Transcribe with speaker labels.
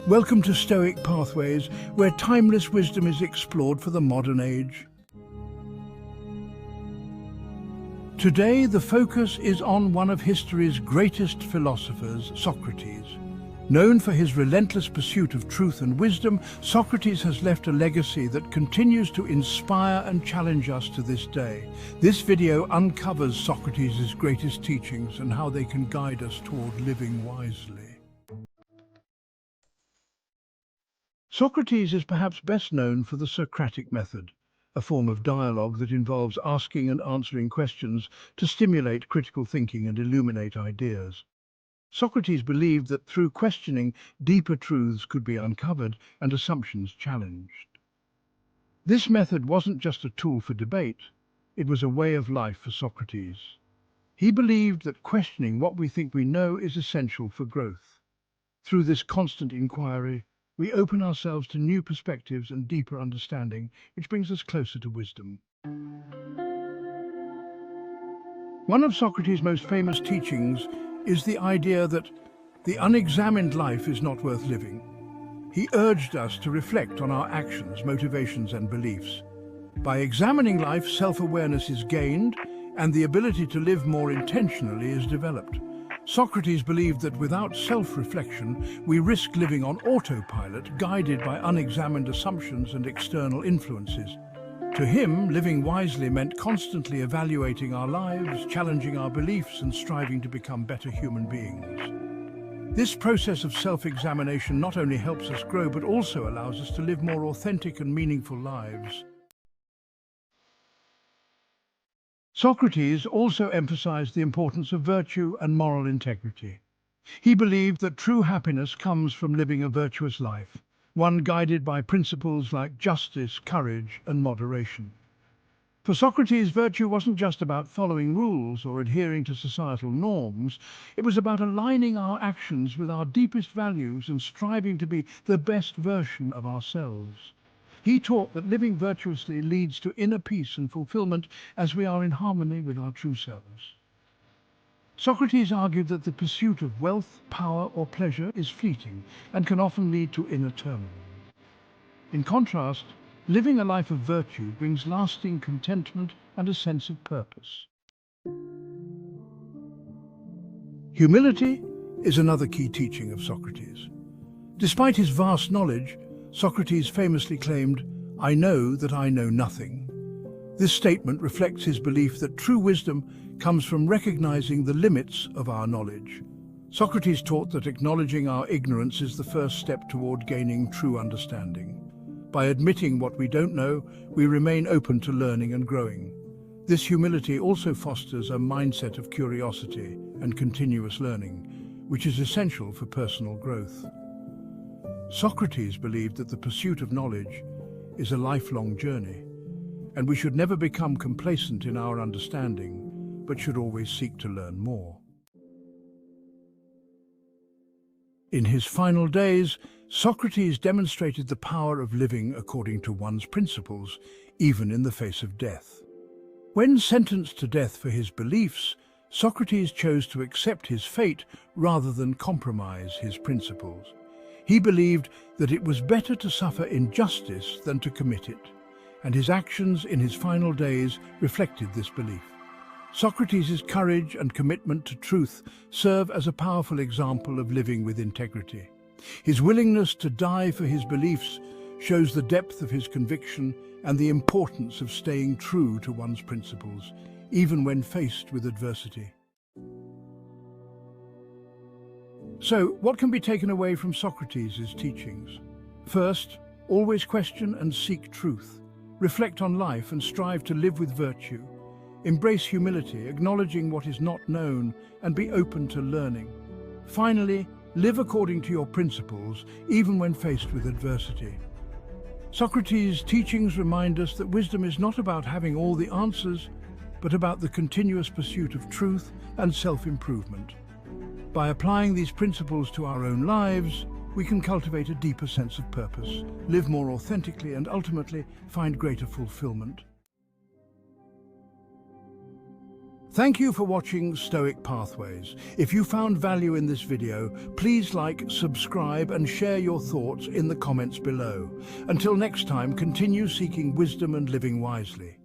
Speaker 1: Welcome to Stoic Pathways, where timeless wisdom is explored for the modern age. Today, the focus is on one of history's greatest philosophers, Socrates. Known for his relentless pursuit of truth and wisdom, Socrates has left a legacy that continues to inspire and challenge us to this day. This video uncovers Socrates' greatest teachings and how they can guide us toward living wisely. Socrates is perhaps best known for the Socratic method, a form of dialogue that involves asking and answering questions to stimulate critical thinking and illuminate ideas. Socrates believed that through questioning, deeper truths could be uncovered and assumptions challenged. This method wasn't just a tool for debate, it was a way of life for Socrates. He believed that questioning what we think we know is essential for growth. Through this constant inquiry, we open ourselves to new perspectives and deeper understanding, which brings us closer to wisdom. One of Socrates' most famous teachings is the idea that the unexamined life is not worth living. He urged us to reflect on our actions, motivations, and beliefs. By examining life, self-awareness is gained, and the ability to live more intentionally is developed. Socrates believed that without self-reflection, we risk living on autopilot, guided by unexamined assumptions and external influences. To him, living wisely meant constantly evaluating our lives, challenging our beliefs, and striving to become better human beings. This process of self-examination not only helps us grow, but also allows us to live more authentic and meaningful lives. Socrates also emphasized the importance of virtue and moral integrity. He believed that true happiness comes from living a virtuous life, one guided by principles like justice, courage, and moderation. For Socrates, virtue wasn't just about following rules or adhering to societal norms. It was about aligning our actions with our deepest values and striving to be the best version of ourselves. He taught that living virtuously leads to inner peace and fulfillment as we are in harmony with our true selves. Socrates argued that the pursuit of wealth, power, or pleasure is fleeting and can often lead to inner turmoil. In contrast, living a life of virtue brings lasting contentment and a sense of purpose. Humility is another key teaching of Socrates. Despite his vast knowledge, Socrates famously claimed, "I know that I know nothing." This statement reflects his belief that true wisdom comes from recognizing the limits of our knowledge. Socrates taught that acknowledging our ignorance is the first step toward gaining true understanding. By admitting what we don't know, we remain open to learning and growing. This humility also fosters a mindset of curiosity and continuous learning, which is essential for personal growth. Socrates believed that the pursuit of knowledge is a lifelong journey, and we should never become complacent in our understanding, but should always seek to learn more. In his final days, Socrates demonstrated the power of living according to one's principles, even in the face of death. When sentenced to death for his beliefs, Socrates chose to accept his fate rather than compromise his principles. He believed that it was better to suffer injustice than to commit it, and his actions in his final days reflected this belief. Socrates' courage and commitment to truth serve as a powerful example of living with integrity. His willingness to die for his beliefs shows the depth of his conviction and the importance of staying true to one's principles, even when faced with adversity. So, what can be taken away from Socrates' teachings? First, always question and seek truth. Reflect on life and strive to live with virtue. Embrace humility, acknowledging what is not known, and be open to learning. Finally, live according to your principles, even when faced with adversity. Socrates' teachings remind us that wisdom is not about having all the answers, but about the continuous pursuit of truth and self-improvement. By applying these principles to our own lives, we can cultivate a deeper sense of purpose, live more authentically, and ultimately find greater fulfillment. Thank you for watching Stoic Pathways. If you found value in this video, please like, subscribe, and share your thoughts in the comments below. Until next time, continue seeking wisdom and living wisely.